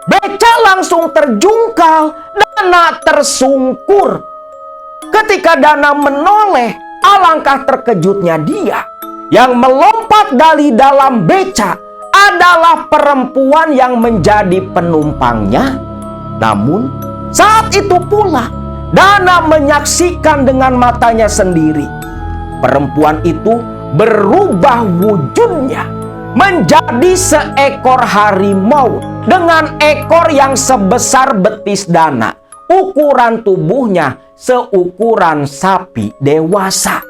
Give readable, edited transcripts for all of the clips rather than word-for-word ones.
Beca langsung terjungkal, Dana tersungkur. Ketika Dana menoleh, alangkah terkejutnya dia. Yang melompat dari dalam beca adalah perempuan yang menjadi penumpangnya. Namun saat itu pula Dana menyaksikan dengan matanya sendiri. Perempuan itu berubah wujudnya menjadi seekor harimau dengan ekor yang sebesar betis Dana. Ukuran tubuhnya seukuran sapi dewasa.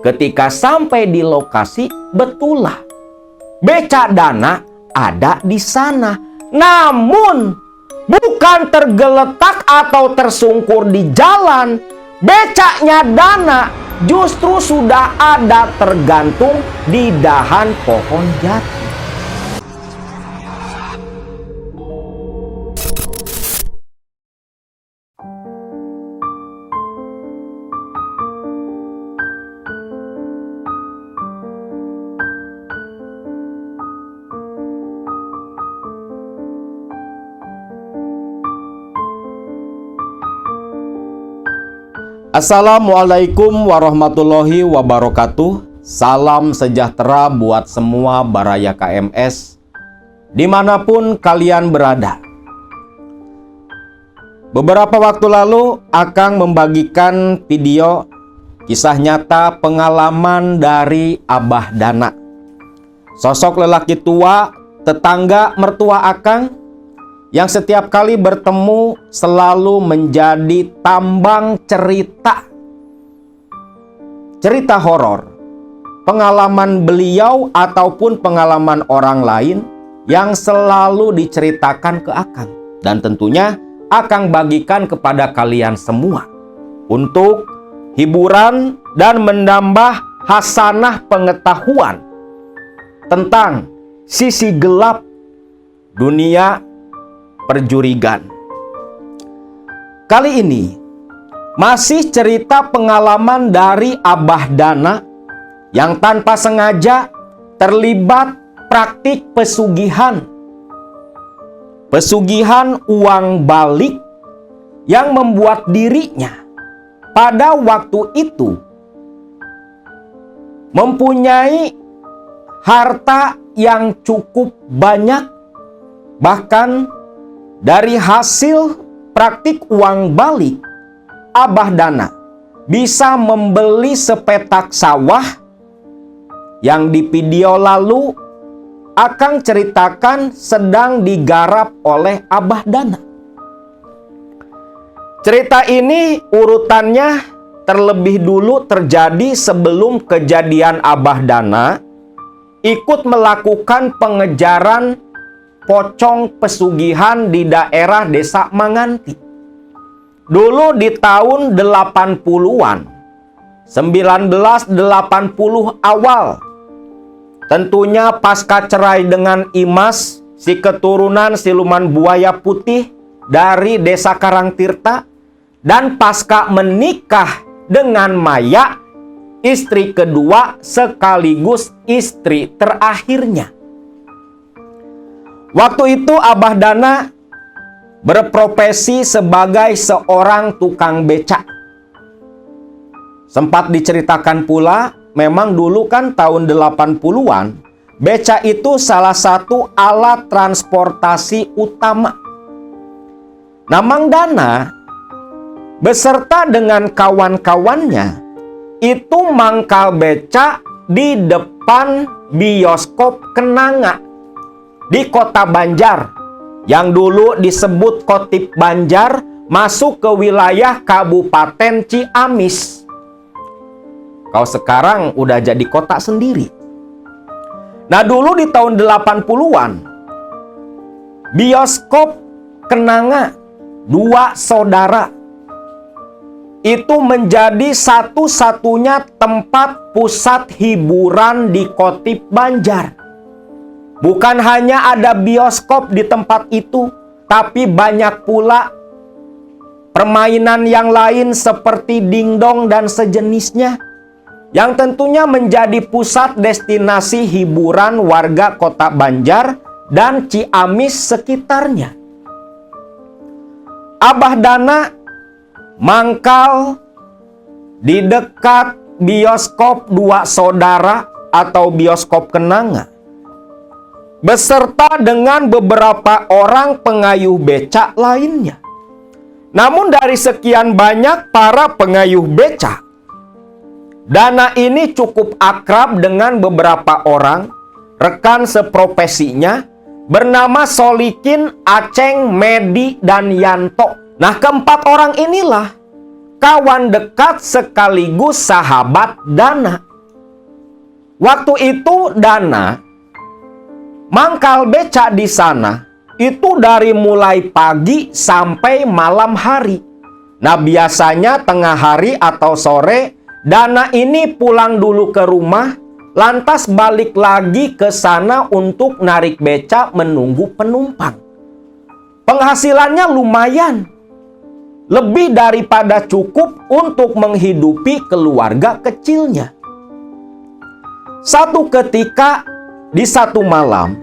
Ketika sampai di lokasi, betullah beca Dana ada di sana. Namun bukan tergeletak atau tersungkur di jalan. Becanya Dana justru sudah ada tergantung di dahan pohon jati. Assalamualaikum warahmatullahi wabarakatuh. Salam sejahtera buat semua Baraya KMS dimanapun kalian berada. Beberapa waktu lalu Akang membagikan video kisah nyata pengalaman dari Abah Dana, sosok lelaki tua, tetangga mertua Akang, yang setiap kali bertemu selalu menjadi tambang cerita horor, pengalaman beliau ataupun pengalaman orang lain yang selalu diceritakan ke Akang. Dan tentunya Akang bagikan kepada kalian semua untuk hiburan dan menambah hasanah pengetahuan tentang sisi gelap dunia perjurigan. Kali ini masih cerita pengalaman dari Abah Dana yang tanpa sengaja terlibat praktik pesugihan uang balik yang membuat dirinya pada waktu itu mempunyai harta yang cukup banyak. Bahkan dari hasil praktik uang balik, Abah Dana bisa membeli sepetak sawah yang di video lalu Akang ceritakan sedang digarap oleh Abah Dana. Cerita ini urutannya terlebih dulu terjadi sebelum kejadian Abah Dana ikut melakukan pengejaran pocong pesugihan di daerah Desa Manganti. Dulu di tahun 80-an, 1980 awal. Tentunya pasca cerai dengan Imas, si keturunan siluman buaya putih dari Desa Karangtirta, dan pasca menikah dengan Maya, istri kedua sekaligus istri terakhirnya. Waktu itu Abah Dana berprofesi sebagai seorang tukang becak. Sempat diceritakan pula, memang dulu kan tahun 80-an, beca itu salah satu alat transportasi utama. Nah, Mang Dana beserta dengan kawan-kawannya itu mangkal beca di depan bioskop Kenanga di Kota Banjar, yang dulu disebut Kotip Banjar, masuk ke wilayah Kabupaten Ciamis. Kalau sekarang udah jadi kota sendiri. Nah, dulu di tahun 80-an, bioskop Kenanga, dua saudara, itu menjadi satu-satunya tempat pusat hiburan di Kotip Banjar. Bukan hanya ada bioskop di tempat itu, tapi banyak pula permainan yang lain seperti dingdong dan sejenisnya, yang tentunya menjadi pusat destinasi hiburan warga Kota Banjar dan Ciamis sekitarnya. Abah Dana mangkal di dekat bioskop Dua Saudara atau bioskop Kenanga, beserta dengan beberapa orang pengayuh becak lainnya. Namun dari sekian banyak para pengayuh becak, Dana ini cukup akrab dengan beberapa orang rekan seprofesinya bernama Solikin, Aceng, Medi, dan Yanto. Nah, keempat orang inilah kawan dekat sekaligus sahabat Dana. Waktu itu Dana mangkal becak di sana itu dari mulai pagi sampai malam hari. Nah, biasanya tengah hari atau sore Dana ini pulang dulu ke rumah, lantas balik lagi ke sana untuk narik becak menunggu penumpang. Penghasilannya lumayan, lebih daripada cukup untuk menghidupi keluarga kecilnya. Satu ketika di satu malam,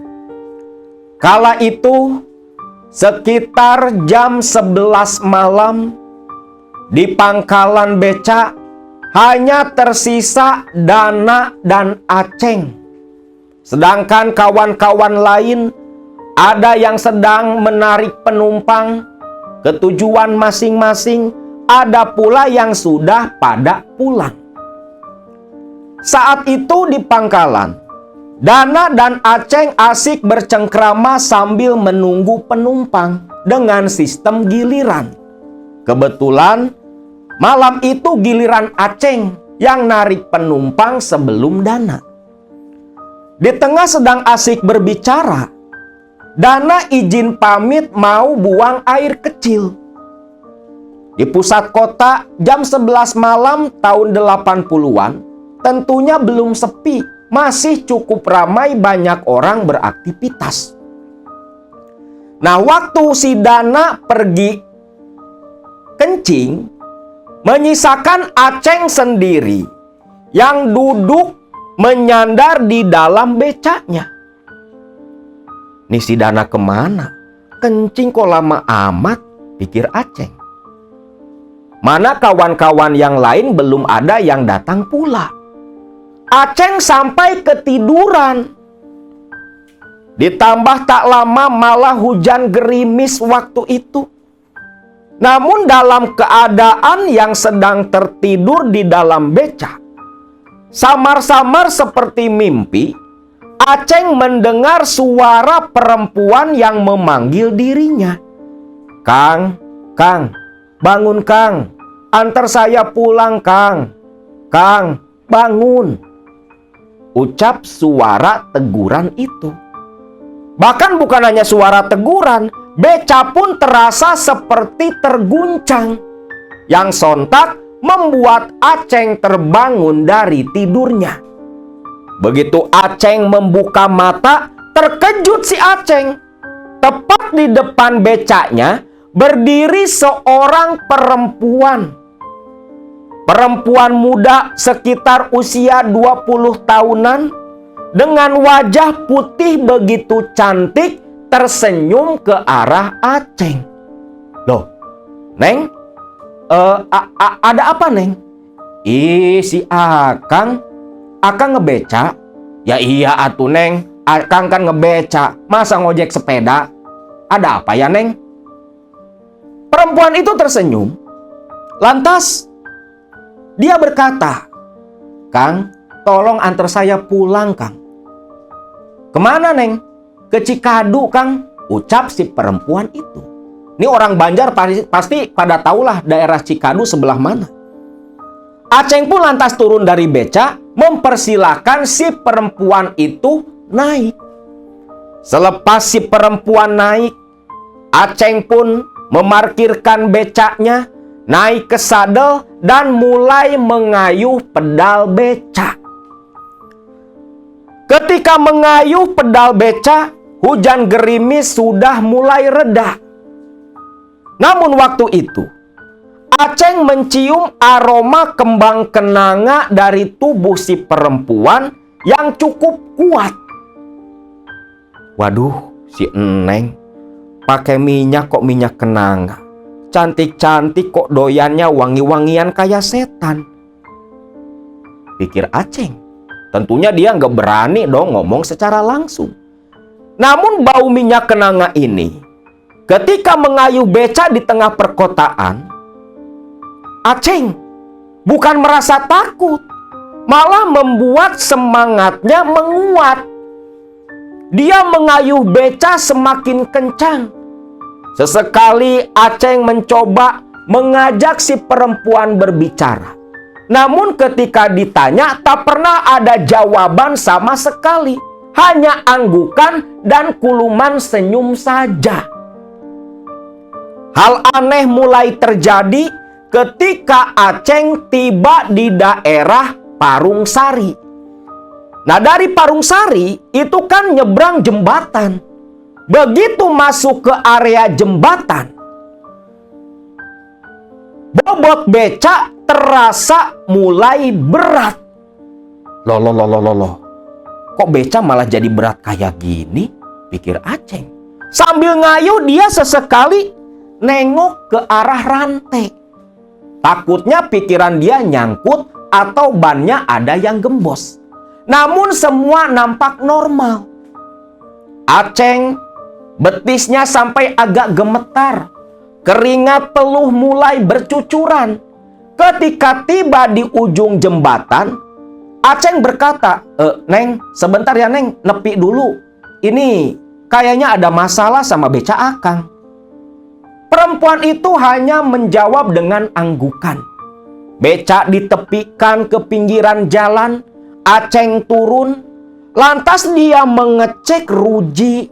kala itu sekitar jam 11 malam, di pangkalan becak hanya tersisa Dana dan Aceng. Sedangkan kawan-kawan lain ada yang sedang menarik penumpang ke tujuan masing-masing, ada pula yang sudah pada pulang. Saat itu di pangkalan, Dana dan Aceng asik bercengkrama sambil menunggu penumpang dengan sistem giliran. Kebetulan malam itu giliran Aceng yang narik penumpang sebelum Dana. Di tengah sedang asik berbicara, Dana izin pamit mau buang air kecil. Di pusat kota jam 11 malam tahun 80-an, tentunya belum sepi, masih cukup ramai, banyak orang beraktivitas. Nah, waktu si Dana pergi kencing, menyisakan Aceng sendiri yang duduk menyandar di dalam becaknya. Nih si Dana kemana? Kencing kok lama amat, pikir Aceng. Mana kawan-kawan yang lain belum ada yang datang pula. Aceng sampai ketiduran. Ditambah tak lama malah hujan gerimis waktu itu. Namun dalam keadaan yang sedang tertidur di dalam becak, samar-samar seperti mimpi, Aceng mendengar suara perempuan yang memanggil dirinya. "Kang, Kang, bangun Kang, antar saya pulang Kang. Kang, bangun." Ucap suara teguran itu. Bahkan bukan hanya suara teguran, becak pun terasa seperti terguncang, yang sontak membuat Aceng terbangun dari tidurnya. Begitu Aceng membuka mata, terkejut si Aceng. Tepat di depan becaknya berdiri seorang perempuan. Perempuan muda sekitar usia 20 tahunan dengan wajah putih begitu cantik, tersenyum ke arah Aceng. "Loh, Neng, ada apa Neng?" "Ih, si Akang ngebecak." "Ya iya atuh Neng, Akang kan ngebecak, masa ngojek sepeda? Ada apa ya Neng?" Perempuan itu tersenyum. Lantas dia berkata, "Kang, tolong antar saya pulang Kang." "Kemana Neng?" "Ke Cikadu Kang," ucap si perempuan itu. Ini orang Banjar pasti pada tahulah daerah Cikadu sebelah mana. Aceng pun lantas turun dari becak, mempersilahkan si perempuan itu naik. Selepas si perempuan naik, Aceng pun memarkirkan becaknya, naik ke sadel dan mulai mengayuh pedal becak. Ketika mengayuh pedal becak, hujan gerimis sudah mulai reda. Namun waktu itu, Aceng mencium aroma kembang kenanga dari tubuh si perempuan yang cukup kuat. Waduh, si Eneng pakai minyak kok minyak kenanga. Cantik-cantik kok doyannya wangi-wangian kayak setan. Pikir Aceng. Tentunya dia nggak berani dong ngomong secara langsung. Namun bau minyak kenanga ini ketika mengayuh beca di tengah perkotaan, Aceng bukan merasa takut, malah membuat semangatnya menguat. Dia mengayuh beca semakin kencang. Sesekali Aceng mencoba mengajak si perempuan berbicara. Namun ketika ditanya tak pernah ada jawaban sama sekali. Hanya anggukan dan kuluman senyum saja. Hal aneh mulai terjadi ketika Aceng tiba di daerah Parung Sari. Nah, dari Parung Sari itu kan nyebrang jembatan. Begitu masuk ke area jembatan, bobot beca terasa mulai berat. Loh. Kok beca malah jadi berat kayak gini? Pikir Aceng. Sambil ngayuh dia sesekali nengok ke arah rantai. Takutnya pikiran dia nyangkut atau bannya ada yang gembos. Namun semua nampak normal. Aceng betisnya sampai agak gemetar. Keringat peluh mulai bercucuran. Ketika tiba di ujung jembatan, Aceng berkata, Neng, sebentar ya Neng, nepi dulu. Ini kayaknya ada masalah sama beca Akang. Perempuan itu hanya menjawab dengan anggukan. Beca ditepikan ke pinggiran jalan. Aceng turun. Lantas dia mengecek ruji,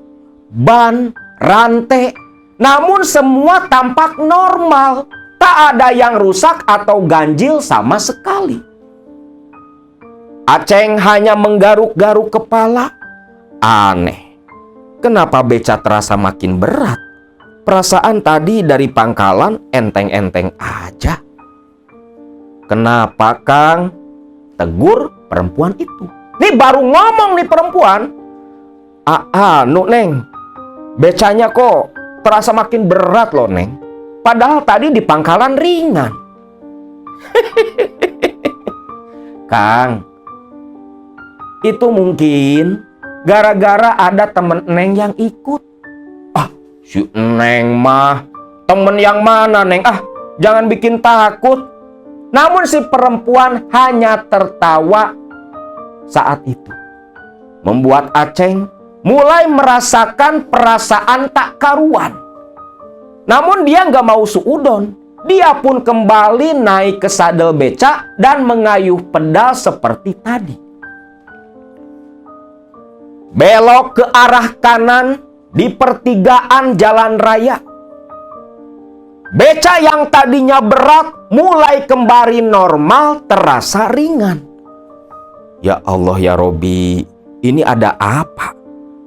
ban, rantai. Namun semua tampak normal. Tak ada yang rusak atau ganjil sama sekali. Aceng hanya menggaruk-garuk kepala. Aneh. Kenapa beca terasa makin berat? Perasaan tadi dari pangkalan enteng-enteng aja. Kenapa, Kang? Tegur perempuan itu. Nih baru ngomong nih perempuan. Neng. Becanya kok terasa makin berat loh, Neng. Padahal tadi di pangkalan ringan. Kang, itu mungkin gara-gara ada temen Neng yang ikut. Si Neng mah. Temen yang mana, Neng? Jangan bikin takut. Namun si perempuan hanya tertawa saat itu. Membuat Aceng mulai merasakan perasaan tak karuan. Namun dia nggak mau suudon. Dia pun kembali naik ke sadel beca dan mengayuh pedal seperti tadi. Belok ke arah kanan di pertigaan jalan raya. Beca yang tadinya berat mulai kembali normal, terasa ringan. Ya Allah ya Robi, ini ada apa?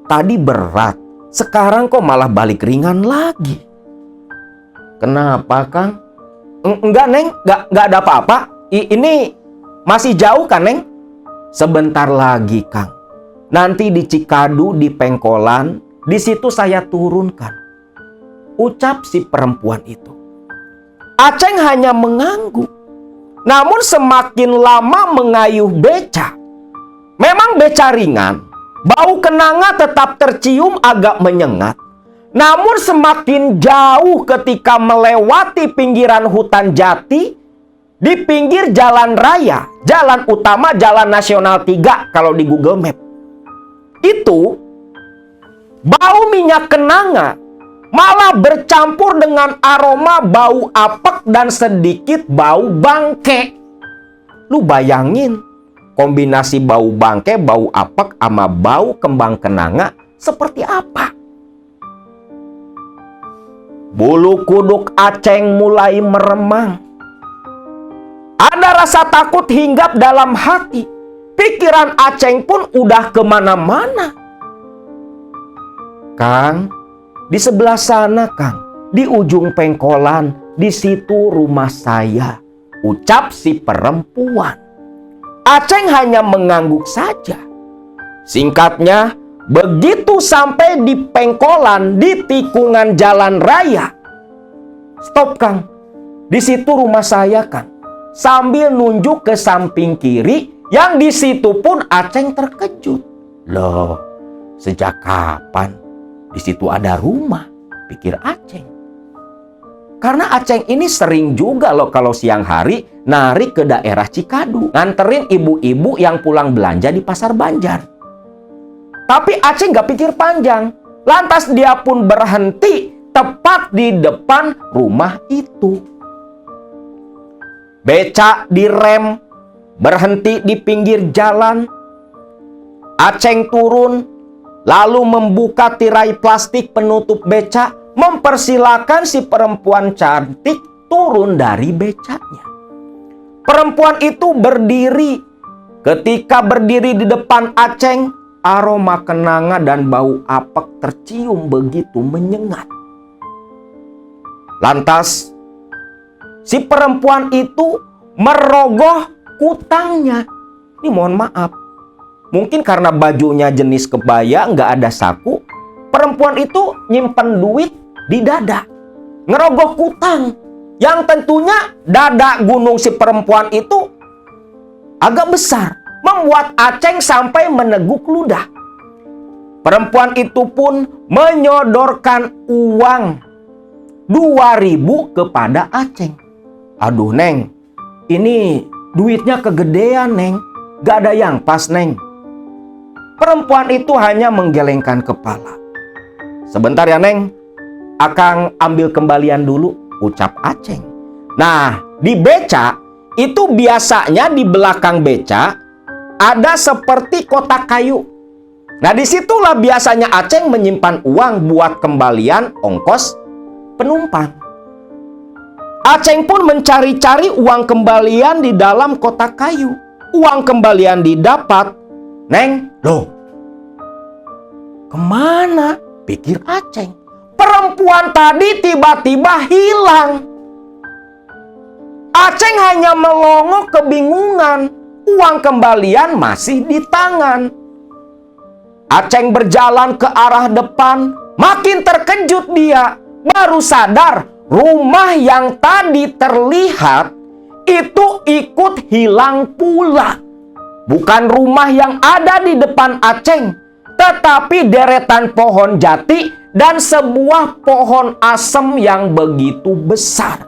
Tadi berat, sekarang kok malah balik ringan lagi. Kenapa, Kang? Enggak, Neng, enggak ada apa-apa. Ini masih jauh kan, Neng? Sebentar lagi, Kang. Nanti di Cikadu, di Pengkolan, di situ saya turunkan. Ucap si perempuan itu. Aceng hanya mengangguk. Namun semakin lama mengayuh beca. Memang beca ringan. Bau kenanga tetap tercium agak menyengat. Namun semakin jauh ketika melewati pinggiran hutan jati, di pinggir jalan raya, jalan utama, jalan nasional 3 kalau di Google Map. Itu bau minyak kenanga malah bercampur dengan aroma bau apek dan sedikit bau bangke. Lu bayangin kombinasi bau bangke, bau apek sama bau kembang kenanga seperti apa? Bulu kuduk Aceng mulai meremang. Ada rasa takut hinggap dalam hati. Pikiran Aceng pun udah kemana-mana. Kang, di sebelah sana, Kang. Di ujung Pengkolan, di situ rumah saya. Ucap si perempuan. Aceng hanya mengangguk saja. Singkatnya, Begitu sampai di pengkolan, di tikungan jalan raya. Stop, Kang. Di situ rumah saya, Kang. Sambil nunjuk ke samping kiri, yang di situ pun Aceng terkejut. Loh, sejak kapan di situ ada rumah? Pikir Aceng. Karena Aceng ini sering juga loh kalau siang hari narik ke daerah Cikadu, nganterin ibu-ibu yang pulang belanja di Pasar Banjar. Tapi Aceng gak pikir panjang. Lantas dia pun berhenti tepat di depan rumah itu. Beca direm, berhenti di pinggir jalan. Aceng turun, lalu membuka tirai plastik penutup beca, mempersilahkan si perempuan cantik turun dari becanya. Perempuan itu berdiri. Ketika berdiri di depan Aceng, aroma kenanga dan bau apek tercium begitu menyengat. Lantas, si perempuan itu merogoh kutangnya. Ini mohon maaf, mungkin karena bajunya jenis kebaya, nggak ada saku. Perempuan itu nyimpen duit di dada, ngerogoh kutang. Yang tentunya dada gunung si perempuan itu agak besar, membuat Aceng sampai meneguk ludah. Perempuan itu pun menyodorkan uang 2.000 kepada Aceng. Aduh, Neng, ini duitnya kegedean, Neng. Gak ada yang pas, Neng. Perempuan itu hanya menggelengkan kepala. Sebentar ya, Neng. Akang ambil kembalian dulu, ucap Aceng. Nah, di beca itu biasanya di belakang beca ada seperti kotak kayu. Nah, disitulah biasanya Aceng menyimpan uang buat kembalian ongkos penumpang. Aceng pun mencari-cari uang kembalian di dalam kotak kayu. Uang kembalian didapat. Neng, loh, kemana? Pikir Aceng. Perempuan tadi tiba-tiba hilang. Aceng hanya melongo kebingungan. Uang kembalian masih di tangan. Aceng berjalan ke arah depan. Makin terkejut dia. Baru sadar rumah yang tadi terlihat itu ikut hilang pula. Bukan rumah yang ada di depan Aceng, tetapi deretan pohon jati dan sebuah pohon asem yang begitu besar.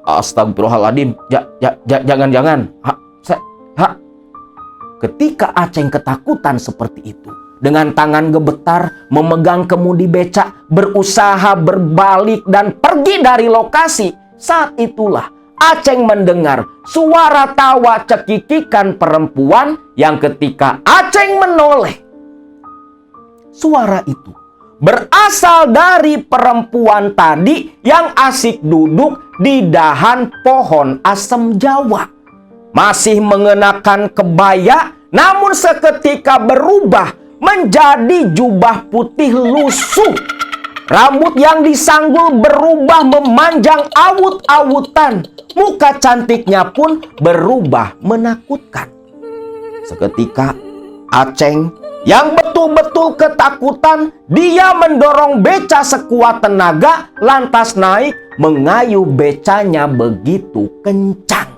Astagfirullahaladzim, jangan. Ketika Aceng ketakutan seperti itu, dengan tangan gemetar memegang kemudi beca, berusaha berbalik dan pergi dari lokasi. Saat itulah Aceng mendengar suara tawa cekikikan perempuan yang ketika Aceng menoleh, suara itu berasal dari perempuan tadi yang asik duduk di dahan pohon asem Jawa. Masih mengenakan kebaya, namun seketika berubah menjadi jubah putih lusuh. Rambut yang disanggul berubah memanjang awut-awutan. Muka cantiknya pun berubah menakutkan. Seketika Aceng yang betul-betul ketakutan, dia mendorong beca sekuat tenaga, lantas naik mengayuh becanya begitu kencang.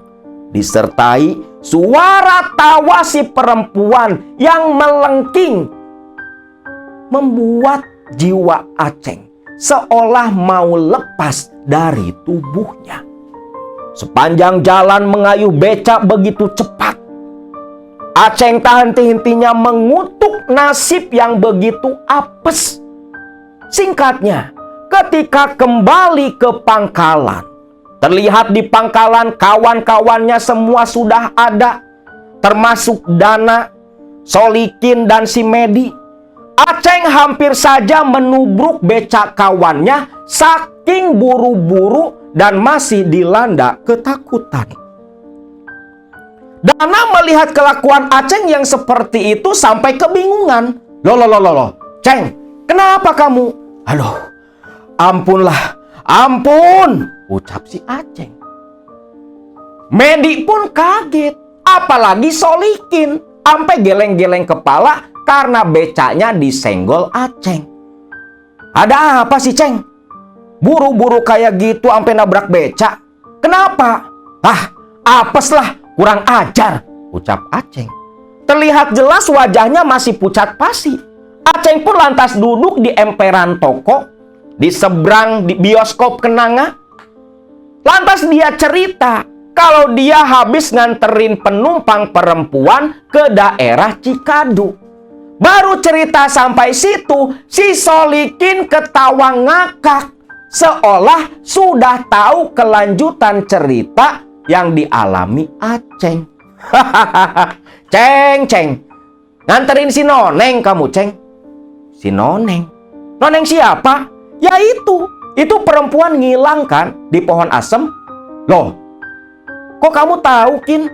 Disertai suara tawa si perempuan yang melengking, membuat jiwa Aceng seolah mau lepas dari tubuhnya. Sepanjang jalan mengayuh beca begitu cepat. Aceng tak henti-hentinya mengutuk nasib yang begitu apes. Singkatnya, ketika kembali ke pangkalan, terlihat di pangkalan kawan-kawannya semua sudah ada, termasuk Dana, Solikin, dan si Medi. Aceng hampir saja menubruk beca kawannya saking buru-buru dan masih dilanda ketakutan. Dana melihat kelakuan Aceng yang seperti itu sampai kebingungan. Loh, Ceng, kenapa kamu? Aduh, ampunlah, ampun, ucap si Aceng. Medi pun kaget, apalagi Solikin. sampai geleng-geleng kepala karena becaknya disenggol Aceng. Ada apa sih, Ceng? Buru-buru kayak gitu sampai nabrak becak. Kenapa? Ah, apes lah, kurang ajar, ucap Aceng. Terlihat jelas wajahnya masih pucat pasi. Aceng pun lantas duduk di emperan toko di seberang di bioskop kenanga. Lantas dia cerita kalau dia habis nganterin penumpang perempuan ke daerah Cikadu. Baru cerita sampai situ, si Solikin ketawa ngakak. Seolah sudah tahu kelanjutan cerita yang dialami Aceng. Ceng, nganterin si Noneng kamu, Ceng. Si Noneng? Noneng siapa? Ya itu perempuan ngilang kan di pohon asem. Loh, kok kamu tahu, Kin?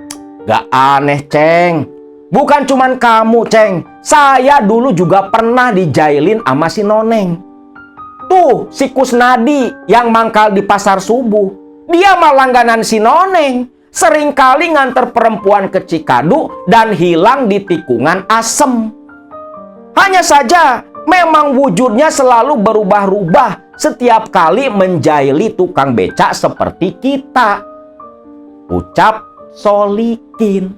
Gak aneh, Ceng. Bukan cuman kamu, Ceng. Saya dulu juga pernah dijailin sama si Noneng. Tuh, si Kusnadi yang mangkal di pasar subuh. Dia mah langganan si Noneng. Seringkali nganter perempuan ke Cikadu dan hilang di tikungan asem. Hanya saja, memang wujudnya selalu berubah-ubah setiap kali menjaili tukang becak seperti kita, ucap Solikin.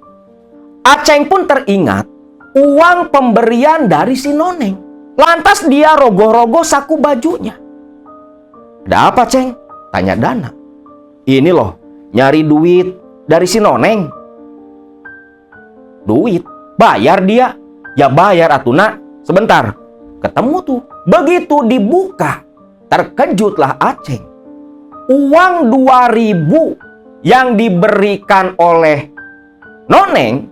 Aceng pun teringat uang pemberian dari si Noneng. Lantas dia rogoh-rogoh saku bajunya. Ada apa, Ceng? Tanya Dana. Ini loh, nyari duit dari si Noneng. Duit? Bayar dia? Ya bayar atuh, Nak. Sebentar. Ketemu tuh. Begitu dibuka, terkejutlah Aceng. Uang 2.000 yang diberikan oleh Noneng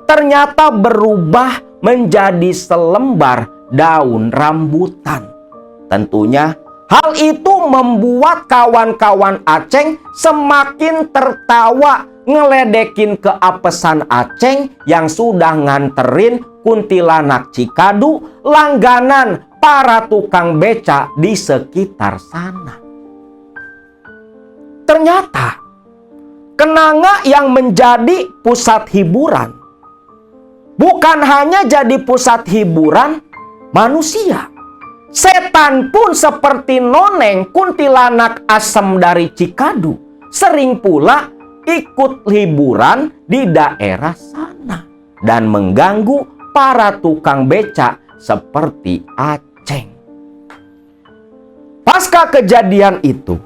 ternyata berubah menjadi selembar daun rambutan. Tentunya hal itu membuat kawan-kawan Aceng semakin tertawa ngeledekin keapesan Aceng yang sudah nganterin kuntilanak Cikadu, langganan para tukang beca di sekitar sana. Ternyata kenanga yang menjadi pusat hiburan bukan hanya jadi pusat hiburan manusia. Setan pun seperti Noneng kuntilanak asem dari Cikadu sering pula ikut liburan di daerah sana dan mengganggu para tukang becak seperti Aceng. Pasca kejadian itu,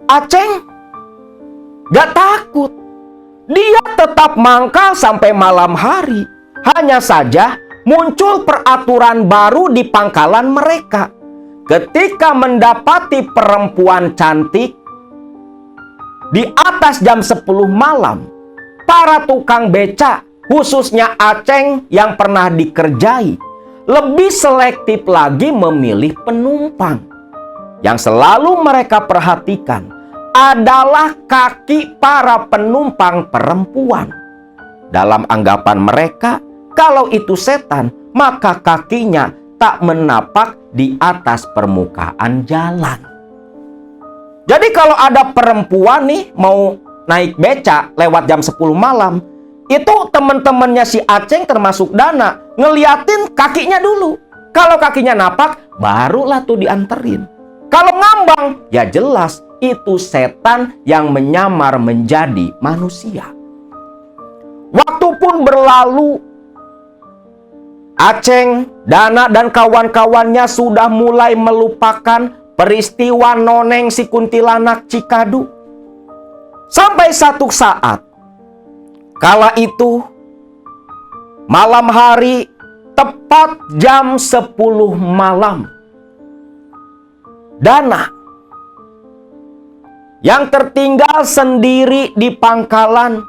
Aceng gak takut. Dia tetap mangkal sampai malam hari. Hanya saja muncul peraturan baru di pangkalan mereka. Ketika mendapati perempuan cantik di atas jam 10 malam, para tukang becak, khususnya Aceng yang pernah dikerjai, lebih selektif lagi memilih penumpang. Yang selalu mereka perhatikan adalah kaki para penumpang perempuan. Dalam anggapan mereka, kalau itu setan, maka kakinya tak menapak di atas permukaan jalan. Jadi kalau ada perempuan nih mau naik beca lewat jam 10 malam, itu teman-temannya si Aceng termasuk Dana ngeliatin kakinya dulu. Kalau kakinya napak, barulah tuh dianterin. Kalau ngambang, ya jelas itu setan yang menyamar menjadi manusia. Waktu pun berlalu. Aceng, Dana, dan kawan-kawannya sudah mulai melupakan peristiwa Noneng si kuntilanak Cikadu. Sampai satu saat, kala itu malam hari, tepat jam 10 malam, Dana yang tertinggal sendiri di pangkalan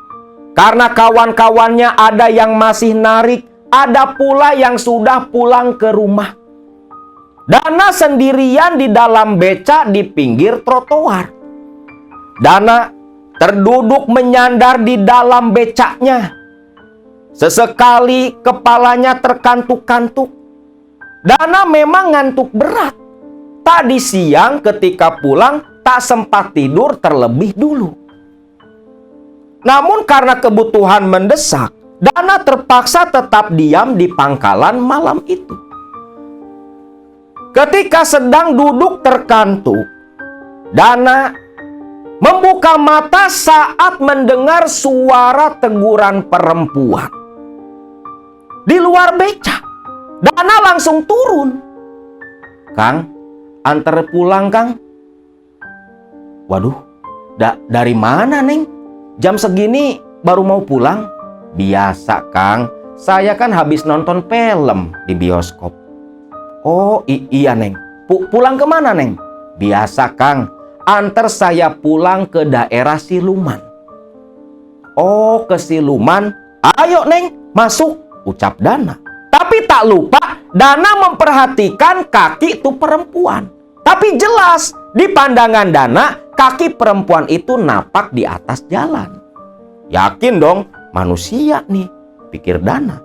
karena kawan-kawannya ada yang masih narik, ada pula yang sudah pulang ke rumah. Dana sendirian di dalam beca di pinggir trotoar. Dana terduduk menyandar di dalam becaknya. Sesekali kepalanya terkantuk-kantuk. Dana memang ngantuk berat. Tadi siang ketika pulang tak sempat tidur terlebih dulu. Namun karena kebutuhan mendesak, Dana terpaksa tetap diam di pangkalan malam itu. Ketika sedang duduk terkantuk, Dana membuka mata saat mendengar suara teguran perempuan di luar beca. Dana langsung turun. "Kang, antar pulang, Kang." "Waduh, dari mana, Neng? Jam segini baru mau pulang?" "Biasa, Kang. Saya kan habis nonton film di bioskop." "Oh iya, Neng. Pulang kemana, Neng?" "Biasa, Kang. Antar saya pulang ke daerah Siluman." "Oh, ke Siluman. Ayo, Neng, masuk," ucap Dana. Tapi tak lupa Dana memperhatikan kaki itu perempuan. Tapi jelas di pandangan Dana, kaki perempuan itu napak di atas jalan. Yakin dong, manusia nih, pikir Dana.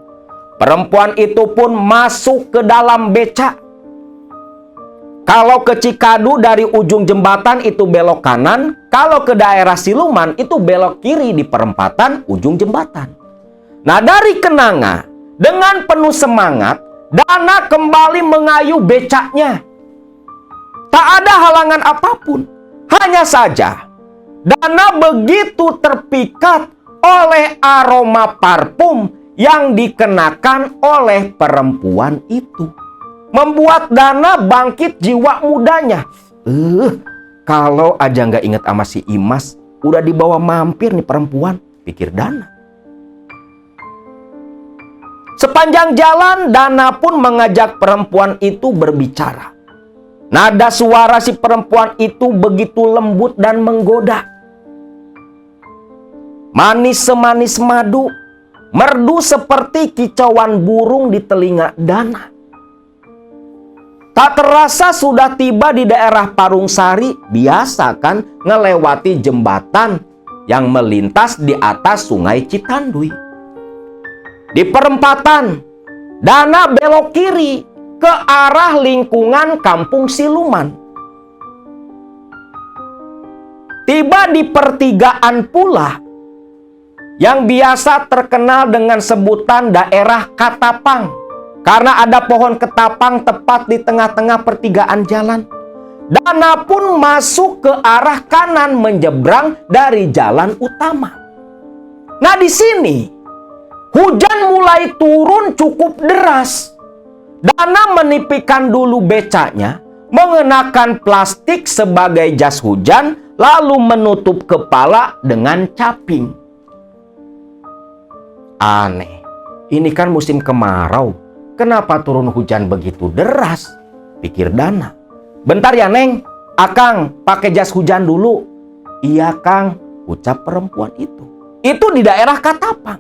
Perempuan itu pun masuk ke dalam beca. Kalau ke Cikadu dari ujung jembatan itu belok kanan, kalau ke daerah Siluman itu belok kiri di perempatan ujung jembatan. Nah, dari kenanga, dengan penuh semangat, Dana kembali mengayuh becaknya. Tak ada halangan apapun. Hanya saja, Dana begitu terpikat oleh aroma parfum yang dikenakan oleh perempuan itu. Membuat Dana bangkit jiwa mudanya. Kalau aja nggak inget sama si Imas, udah dibawa mampir nih perempuan, pikir Dana. Sepanjang jalan, Dana pun mengajak perempuan itu berbicara. Nada suara si perempuan itu begitu lembut dan menggoda. Manis semanis madu, merdu seperti kicauan burung di telinga Dana. Tak terasa sudah tiba di daerah Parungsari. Biasa kan ngelewati jembatan yang melintas di atas sungai Citandui. Di perempatan, Dana belok kiri ke arah lingkungan kampung Siluman. Tiba di pertigaan pula yang biasa terkenal dengan sebutan daerah Katapang. Karena ada pohon ketapang tepat di tengah-tengah pertigaan jalan. Dana pun masuk ke arah kanan menyeberang dari jalan utama. Nah, di sini hujan mulai turun cukup deras. Dana menipikan dulu becanya, mengenakan plastik sebagai jas hujan, lalu menutup kepala dengan caping. Aneh, ini kan musim kemarau. Kenapa turun hujan begitu deras? Pikir Dana. Bentar ya, Neng. Akang pakai jas hujan dulu. Iya, Kang, ucap perempuan itu. Itu di daerah Katapang.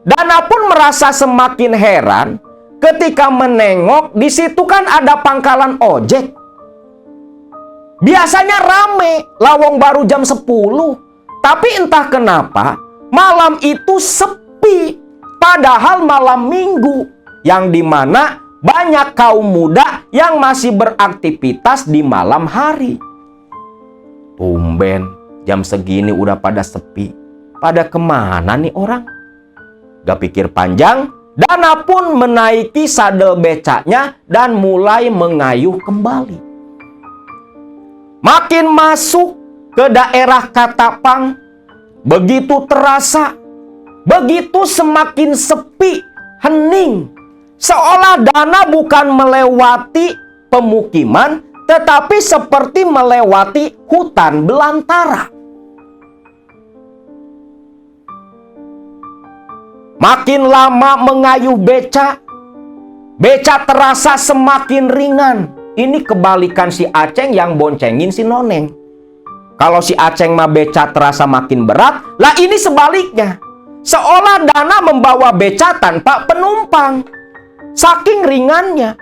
Dana pun merasa semakin heran ketika menengok di situ kan ada pangkalan ojek. Biasanya rame, lawang baru jam 10. Tapi entah kenapa malam itu sepi. Padahal malam Minggu, yang dimana banyak kaum muda yang masih beraktivitas di malam hari. Tumben, jam segini udah pada sepi. Pada kemana nih orang? Gak pikir panjang, Dana pun menaiki sadel becaknya dan mulai mengayuh kembali. Makin masuk ke daerah Katapang, begitu terasa, begitu semakin sepi, hening. Seolah Dana bukan melewati pemukiman, tetapi seperti melewati hutan belantara. Makin lama mengayuh beca, beca terasa semakin ringan. Ini kebalikan si Aceng yang boncengin si Noneng. Kalau si Aceng mah beca terasa makin berat, lah ini sebaliknya. Seolah Dana membawa beca tanpa penumpang. Saking ringannya,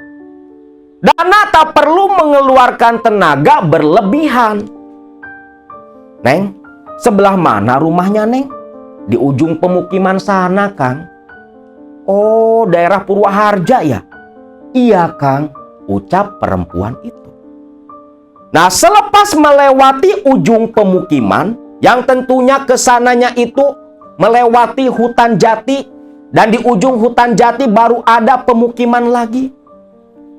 Dana tak perlu mengeluarkan tenaga berlebihan. Neng, sebelah mana rumahnya, Neng? Di ujung pemukiman sana, Kang. Oh, daerah Purwaharja ya? Iya, Kang, ucap perempuan itu. Nah, selepas melewati ujung pemukiman, yang tentunya kesananya itu melewati hutan jati, dan di ujung hutan jati baru ada pemukiman lagi.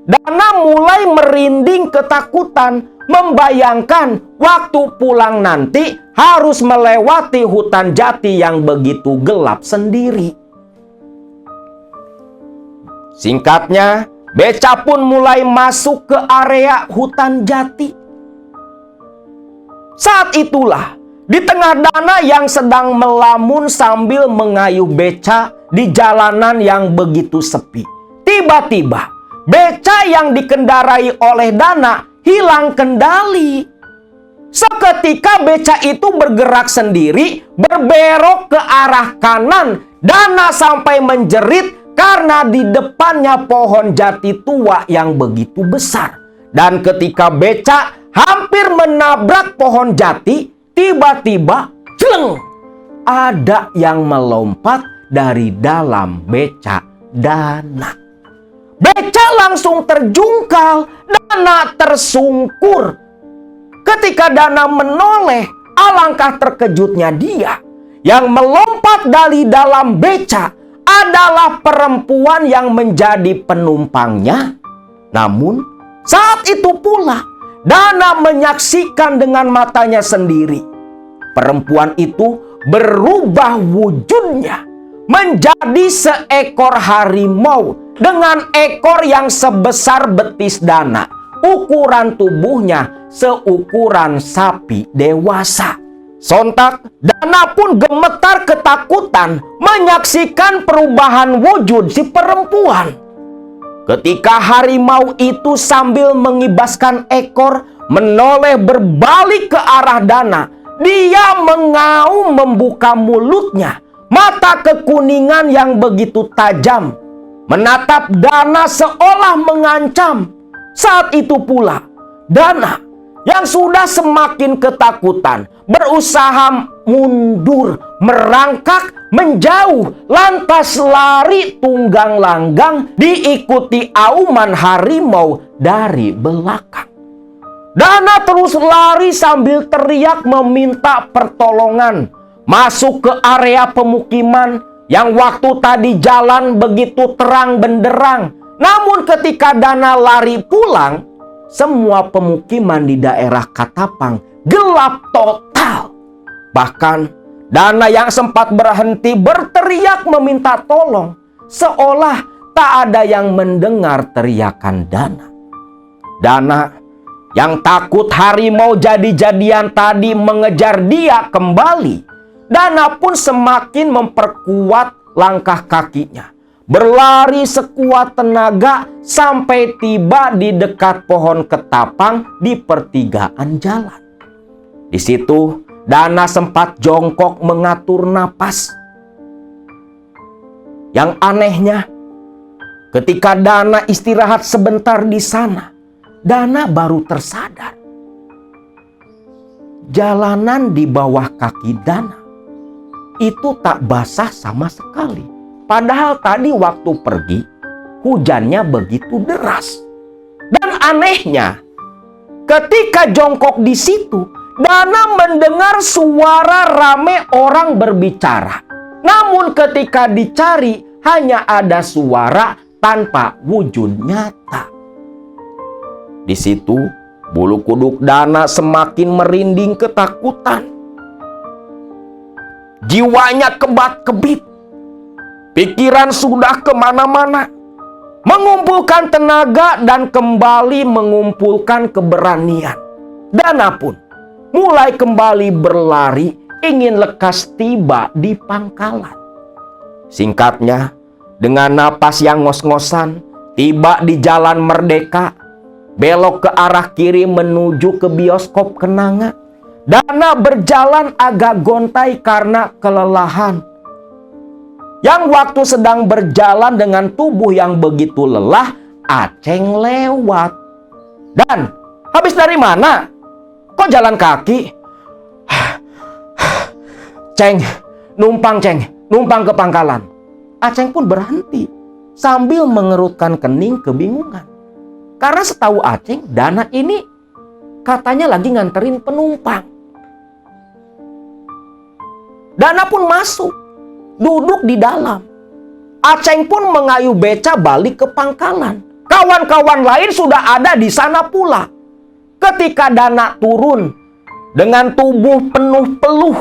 Dana mulai merinding ketakutan, membayangkan waktu pulang nanti harus melewati hutan jati yang begitu gelap sendiri. Singkatnya, beca pun mulai masuk ke area hutan jati. Saat itulah, di tengah Dana yang sedang melamun sambil mengayuh beca di jalanan yang begitu sepi, tiba-tiba beca yang dikendarai oleh Dana hilang kendali. Seketika beca itu bergerak sendiri, berbelok ke arah kanan. Dana sampai menjerit karena di depannya pohon jati tua yang begitu besar. Dan ketika beca hampir menabrak pohon jati, tiba-tiba celeng, ada yang melompat dari dalam beca Dana. Beca langsung terjungkal, Dana tersungkur. Ketika Dana menoleh, alangkah terkejutnya dia. Yang melompat dari dalam beca adalah perempuan yang menjadi penumpangnya. Namun, saat itu pula, Dana menyaksikan dengan matanya sendiri. Perempuan itu berubah wujudnya menjadi seekor harimau dengan ekor yang sebesar betis Dana. Ukuran tubuhnya seukuran sapi dewasa. Sontak, Dana pun gemetar ketakutan menyaksikan perubahan wujud si perempuan. Ketika harimau itu sambil mengibaskan ekor, menoleh berbalik ke arah Dana, dia mengaum membuka mulutnya. Mata kekuningan yang begitu tajam menatap Dana seolah mengancam. Saat itu pula, Dana yang sudah semakin ketakutan berusaha mundur, merangkak menjauh, lantas lari tunggang langgang diikuti auman harimau dari belakang. Dana terus lari sambil teriak meminta pertolongan, masuk ke area pemukiman yang waktu tadi jalan begitu terang benderang. Namun ketika Dana lari pulang, semua pemukiman di daerah Katapang gelap total. Bahkan Dana yang sempat berhenti berteriak meminta tolong, seolah tak ada yang mendengar teriakan Dana. Dana yang takut harimau jadi-jadian tadi mengejar dia kembali, Dana pun semakin memperkuat langkah kakinya, berlari sekuat tenaga sampai tiba di dekat pohon ketapang di pertigaan jalan. Di situ Dana sempat jongkok mengatur napas. Yang anehnya, ketika Dana istirahat sebentar di sana, Dana baru tersadar. Jalanan di bawah kaki Dana itu tak basah sama sekali. Padahal tadi waktu pergi, hujannya begitu deras. Dan anehnya, ketika jongkok di situ, Dana mendengar suara rame orang berbicara. Namun ketika dicari, hanya ada suara tanpa wujud nyata. Di situ, bulu kuduk Dana semakin merinding ketakutan. Jiwanya kebak-kebit. Pikiran sudah kemana-mana. Mengumpulkan tenaga dan kembali mengumpulkan keberanian. Dana pun mulai kembali berlari, ingin lekas tiba di pangkalan. Singkatnya, dengan napas yang ngos-ngosan, tiba di Jalan Merdeka, belok ke arah kiri menuju ke bioskop Kenanga. Dana berjalan agak gontai karena kelelahan. Yang waktu sedang berjalan dengan tubuh yang begitu lelah, Aceng lewat. Dan, habis dari mana? Kok jalan kaki? Ceng, numpang ke pangkalan. Aceng pun berhenti sambil mengerutkan kening kebingungan. Karena setahu Aceng, Dana ini katanya lagi nganterin penumpang. Dana pun masuk, duduk di dalam. Aceng pun mengayuh beca balik ke pangkalan. Kawan-kawan lain sudah ada di sana pula. Ketika Dana turun dengan tubuh penuh peluh,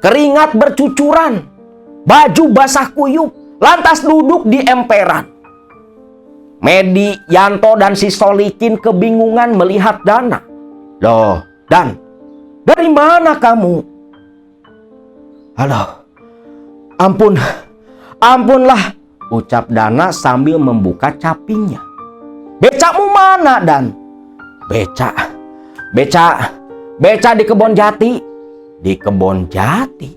keringat bercucuran, baju basah kuyup, lantas duduk di emperan. Medi, Yanto, dan si Solikin kebingungan melihat Dana. Loh, Dan, dari mana kamu? Halo, ampunlah, ucap Dana sambil membuka capingnya. Becamu mana, Dan? Beca di kebun jati. Di kebun jati.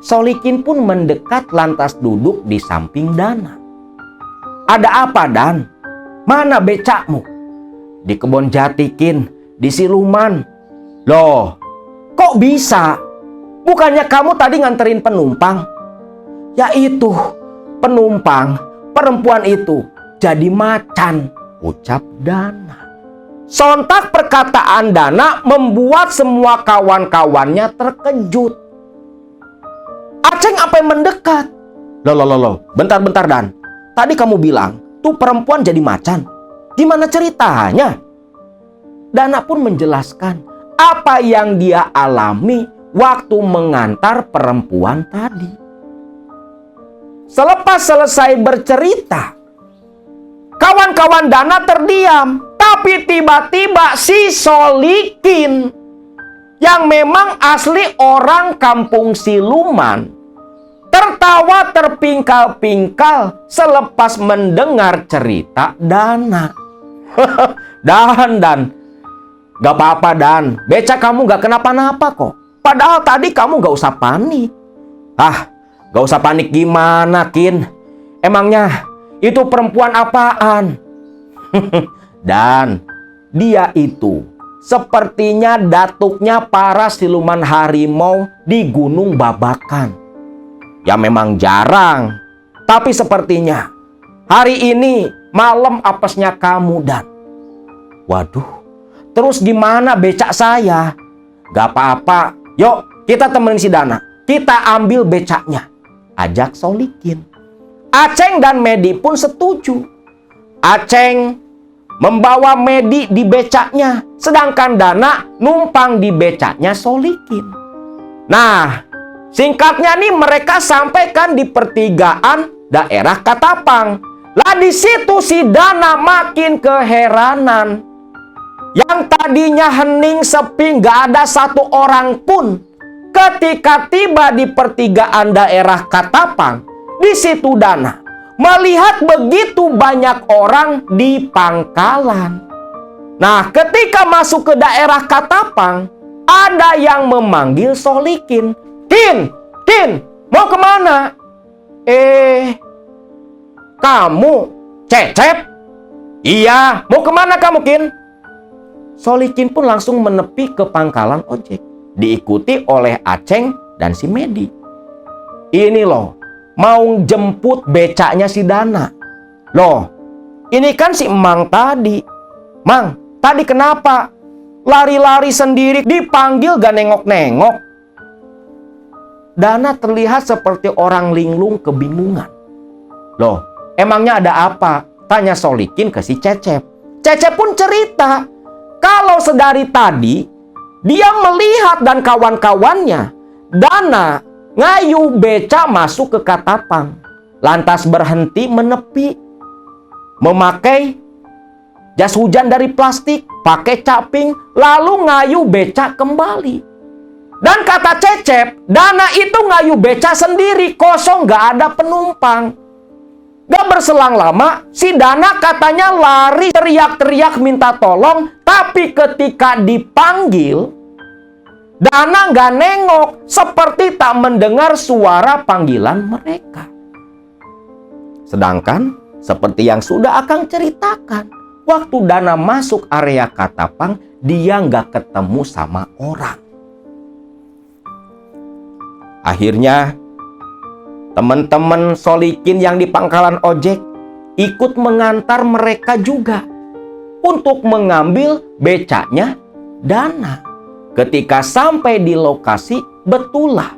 Solikin pun mendekat lantas duduk di samping Dana. Ada apa, Dan? Mana becakmu? Di kebun jati, Kin. Di siluman. Loh, kok bisa? Bukannya kamu tadi nganterin penumpang? Ya itu, penumpang, perempuan itu jadi macan, ucap Dana. Sontak perkataan Dana membuat semua kawan-kawannya terkejut. Aceng apa yang mendekat? Loh, bentar Dan. Tadi kamu bilang, tuh perempuan jadi macan. Gimana ceritanya? Dana pun menjelaskan apa yang dia alami waktu mengantar perempuan tadi. Selepas selesai bercerita, kawan-kawan Dana terdiam. Tapi tiba-tiba si Solikin, yang memang asli orang kampung siluman, tertawa terpingkal-pingkal selepas mendengar cerita Dana. Dan, gak apa-apa, Dan. Beca kamu gak kenapa-napa kok. Padahal tadi kamu gak usah panik. Gak usah panik gimana, Kin? Emangnya itu perempuan apaan? Dan dia itu sepertinya datuknya para siluman harimau di Gunung Babakan. Ya memang jarang, tapi sepertinya hari ini malam apesnya kamu, Dan. Waduh, terus gimana becak saya? Gak apa-apa, yuk kita temenin si Dana. Kita ambil becaknya, ajak Solikin. Aceng dan Medi pun setuju. Aceng membawa Medi di becaknya, sedangkan Dana numpang di becaknya Solikin. Nah, singkatnya nih mereka sampaikan di pertigaan daerah Katapang. Lah di situ si Dana makin keheranan. Yang tadinya hening sepi gak ada satu orang pun. Ketika tiba di pertigaan daerah Katapang, di situ Dana melihat begitu banyak orang di pangkalan. Nah, ketika masuk ke daerah Katapang, ada yang memanggil Solikin. Kin, mau kemana? Kamu Cecep? Iya, mau kemana kamu, Kin? Solikin pun langsung menepi ke pangkalan ojek, diikuti oleh Aceng dan si Medi. Ini loh, mau jemput becaknya si Dana. Loh, ini kan si Emang tadi. Mang, tadi kenapa? Lari-lari sendiri, dipanggil gak nengok-nengok. Dana terlihat seperti orang linglung kebingungan. Loh, emangnya ada apa? Tanya Solikin ke si Cecep. Cecep pun cerita, kalau sedari tadi, dia melihat dan kawan-kawannya, Dana ngayuh beca masuk ke Katapang, lantas berhenti menepi, memakai jas hujan dari plastik, pakai caping, lalu ngayuh beca kembali. Dan kata Cecep, Dana itu ngayuh beca sendiri, kosong, gak ada penumpang. Gak berselang lama, si Dana katanya lari teriak-teriak minta tolong, tapi ketika dipanggil, Dana gak nengok, seperti tak mendengar suara panggilan mereka. Sedangkan, seperti yang sudah Akang ceritakan, waktu Dana masuk area Katapang, dia gak ketemu sama orang. Akhirnya, teman-teman Solikin yang di pangkalan ojek ikut mengantar mereka juga untuk mengambil becaknya Dana. Ketika sampai di lokasi, Betullah,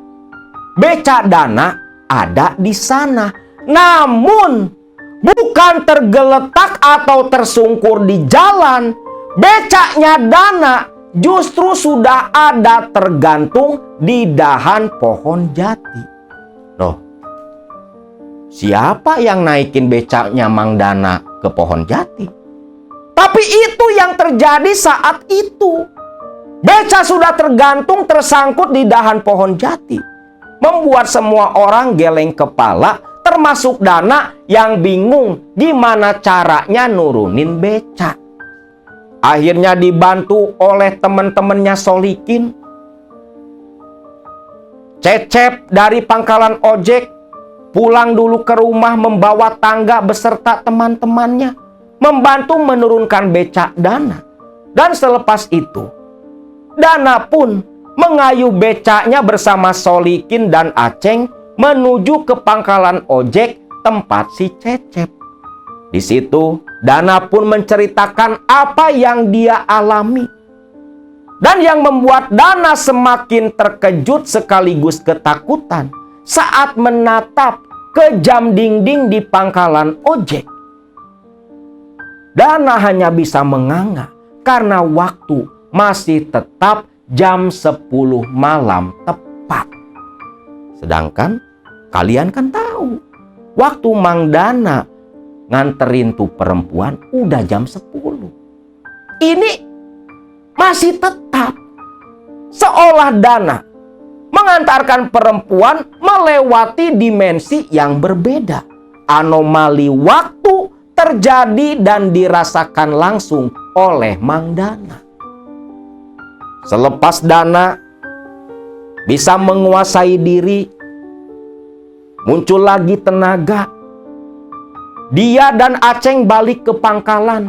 beca Dana ada di sana. Namun, bukan tergeletak atau tersungkur di jalan. Becanya Dana justru sudah ada tergantung di dahan pohon jati. Loh, siapa yang naikin becanya Mang Dana ke pohon jati? Tapi itu yang terjadi saat itu. Beca sudah tergantung tersangkut di dahan pohon jati, membuat semua orang geleng kepala, termasuk Dana yang bingung gimana caranya nurunin beca. Akhirnya dibantu oleh teman-temannya Solikin. Cecep dari pangkalan ojek pulang dulu ke rumah membawa tangga beserta teman-temannya, membantu menurunkan beca Dana. Dan selepas itu, Dana pun mengayuh becanya bersama Solikin dan Aceng menuju ke pangkalan ojek tempat si Cecep. Di situ, Dana pun menceritakan apa yang dia alami. Dan yang membuat Dana semakin terkejut sekaligus ketakutan saat menatap ke jam dinding di pangkalan ojek. Dana hanya bisa menganga karena waktu masih tetap jam 10 malam tepat. Sedangkan kalian kan tahu, waktu Mang Dana nganterin tuh perempuan udah jam 10. Ini masih tetap. Seolah Dana mengantarkan perempuan melewati dimensi yang berbeda. Anomali waktu terjadi dan dirasakan langsung oleh Mang Dana. Selepas Dana bisa menguasai diri, muncul lagi tenaga. Dia dan Aceng balik ke pangkalan,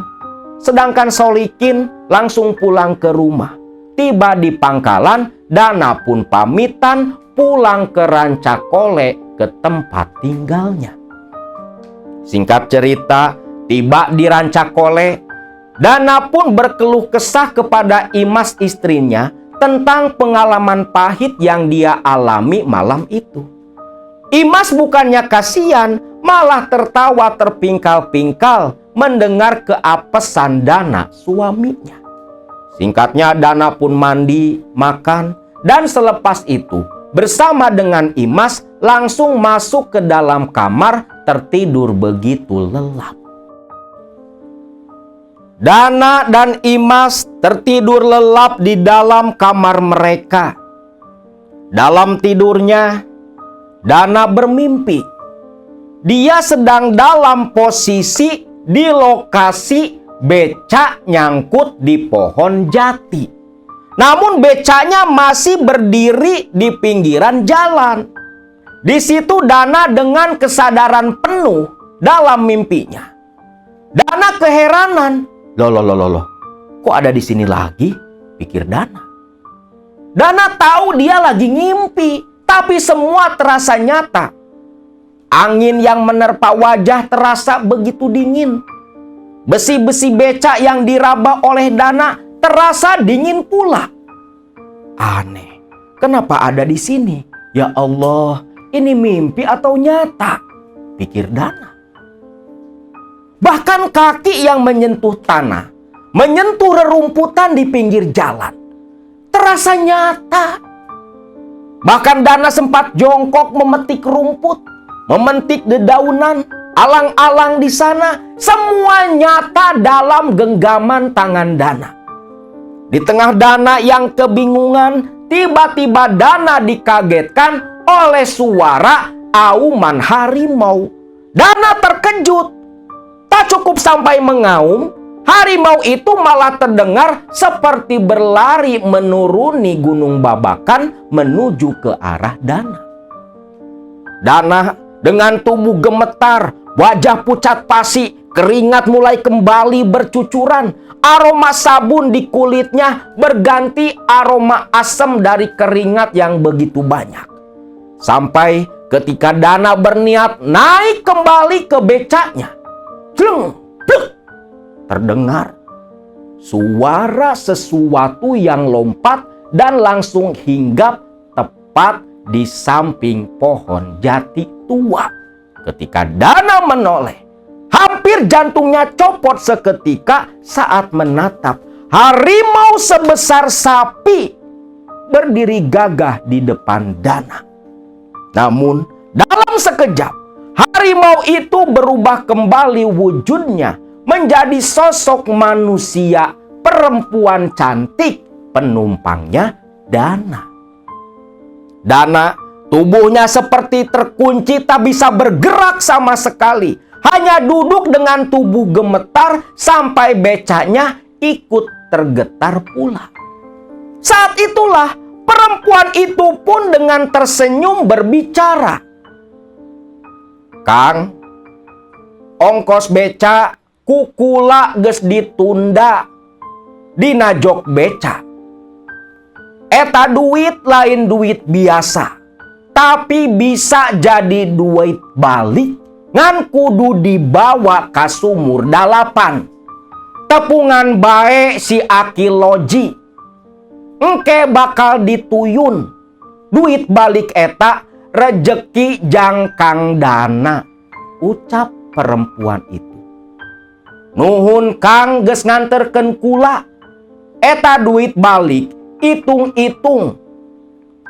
sedangkan Solikin langsung pulang ke rumah. Tiba di pangkalan, Dana pun pamitan pulang ke Rancakole ke tempat tinggalnya. Singkat cerita, tiba di Rancakole, Dana pun berkeluh kesah kepada Imas istrinya tentang pengalaman pahit yang dia alami malam itu. Imas bukannya kasihan, malah tertawa terpingkal-pingkal mendengar keapesan Dana suaminya. Singkatnya, Dana pun mandi, makan, dan selepas itu bersama dengan Imas langsung masuk ke dalam kamar tertidur begitu lelap. Dana dan Imas tertidur lelap di dalam kamar mereka. Dalam tidurnya, Dana bermimpi. Dia sedang dalam posisi di lokasi beca nyangkut di pohon jati. Namun becanya masih berdiri di pinggiran jalan. Di situ Dana dengan kesadaran penuh dalam mimpinya. Dana keheranan. Loh, kok ada di sini lagi? Pikir Dana. Dana tahu dia lagi ngimpi, tapi semua terasa nyata. Angin yang menerpa wajah terasa begitu dingin. Besi-besi beca yang diraba oleh Dana terasa dingin pula. Aneh, kenapa ada di sini? Ya Allah, ini mimpi atau nyata? Pikir Dana. Bahkan kaki yang menyentuh tanah, menyentuh rerumputan di pinggir jalan, terasa nyata. Bahkan Dana sempat jongkok memetik rumput, memetik dedaunan, alang-alang di sana, semua nyata dalam genggaman tangan Dana. Di tengah Dana yang kebingungan, tiba-tiba Dana dikagetkan oleh suara auman harimau. Dana terkejut. Tak cukup sampai mengaum, harimau itu malah terdengar seperti berlari menuruni Gunung Babakan menuju ke arah Dana. Dana dengan tubuh gemetar, wajah pucat pasi, keringat mulai kembali bercucuran. Aroma sabun di kulitnya berganti aroma asam dari keringat yang begitu banyak. Sampai ketika Dana berniat naik kembali ke becanya, terdengar suara sesuatu yang lompat dan langsung hinggap tepat tepat di samping pohon jati tua. Ketika Dana menoleh, hampir jantungnya copot seketika saat menatap harimau sebesar sapi berdiri gagah di depan Dana. Namun dalam sekejap, harimau itu berubah kembali wujudnya menjadi sosok manusia perempuan cantik, penumpangnya Dana. Dana, tubuhnya seperti terkunci, tak bisa bergerak sama sekali. Hanya duduk dengan tubuh gemetar sampai becaknya ikut tergetar pula. Saat itulah perempuan itu pun dengan tersenyum berbicara. "Kang, ongkos beca kukula geus ditunda dina jog beca. Eta duit lain duit biasa, tapi bisa jadi duit balik ngan kudu dibawa ka sumur dalapan. Tepungan bae si Aki Loji, engke bakal dituyun. Duit balik eta rejeki jangkang Dana," ucap perempuan itu. "Nuhun Kang geus nganterkeun kula. Eta duit balik itung-itung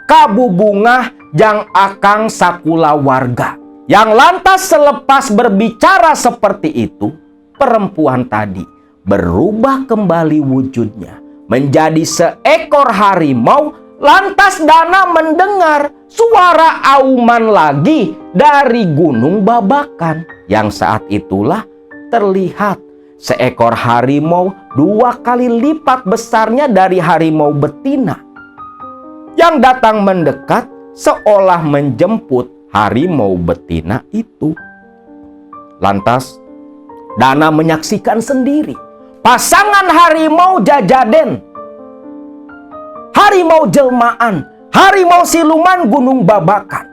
kabubungah jang akang sakula warga." Yang lantas selepas berbicara seperti itu, perempuan tadi berubah kembali wujudnya menjadi seekor harimau. Lantas Dana mendengar suara auman lagi dari Gunung Babakan. Yang saat itulah terlihat seekor harimau 2 kali lipat besarnya dari harimau betina yang datang mendekat seolah menjemput harimau betina itu. Lantas Dana menyaksikan sendiri pasangan harimau jajaden, harimau jelmaan, harimau siluman Gunung Babakan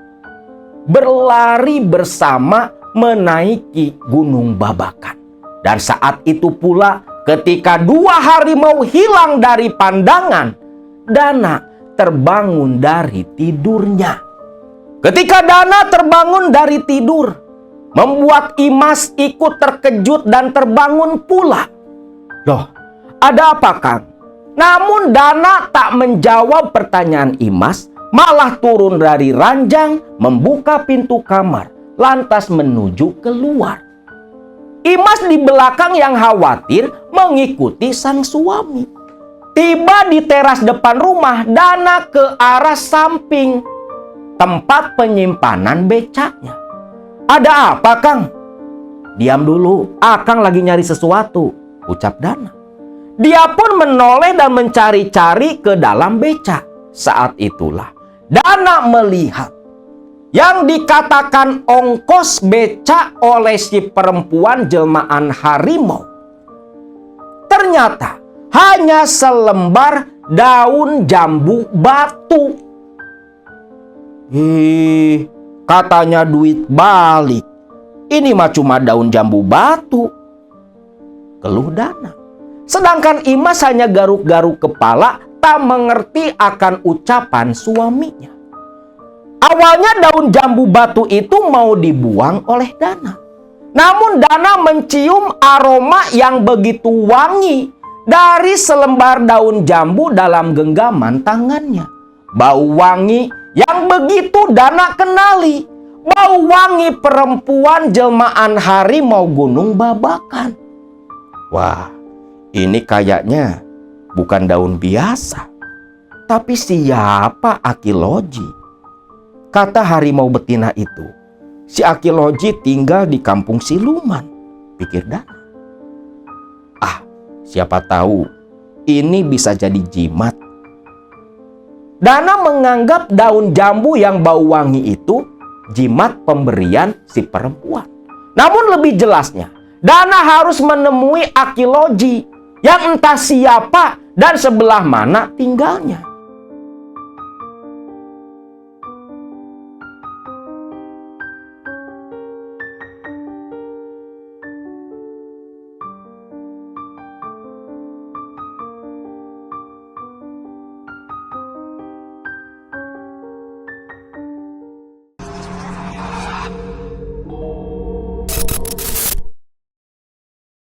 berlari bersama menaiki Gunung Babakan. Dan saat itu pula ketika 2 harimau hilang dari pandangan, Dana terbangun dari tidurnya. Ketika Dana terbangun dari tidur, membuat Imas ikut terkejut dan terbangun pula. "Loh, ada apa Kang?" Namun Dana tak menjawab pertanyaan Imas, malah turun dari ranjang, membuka pintu kamar, lantas menuju keluar. Imas di belakang yang khawatir mengikuti sang suami. Tiba di teras depan rumah, Dana ke arah samping tempat penyimpanan becaknya. "Ada apa Kang?" "Diam dulu, akang lagi nyari sesuatu," ucap Dana. Dia pun menoleh dan mencari-cari ke dalam becak. Saat itulah Dana melihat yang dikatakan ongkos becak oleh si perempuan jelmaan harimau ternyata hanya selembar daun jambu batu. Katanya duit balik, ini mah cuma daun jambu batu, keluh Dana. Sedangkan Imas hanya garuk-garuk kepala, tak mengerti akan ucapan suaminya. Awalnya daun jambu batu itu mau dibuang oleh Dana. Namun Dana mencium aroma yang begitu wangi dari selembar daun jambu dalam genggaman tangannya. Bau wangi yang begitu Dana kenali. Bau wangi perempuan jelmaan harimau Gunung Babakan. Wah, ini kayaknya bukan daun biasa. Tapi siapa Aki Loji? Kata harimau betina itu, si Aki Loji tinggal di kampung siluman, pikir Dana. Siapa tahu ini bisa jadi jimat. Dana menganggap daun jambu yang bau wangi itu jimat pemberian si perempuan. Namun lebih jelasnya, Dana harus menemui Aki Loji yang entah siapa dan sebelah mana tinggalnya.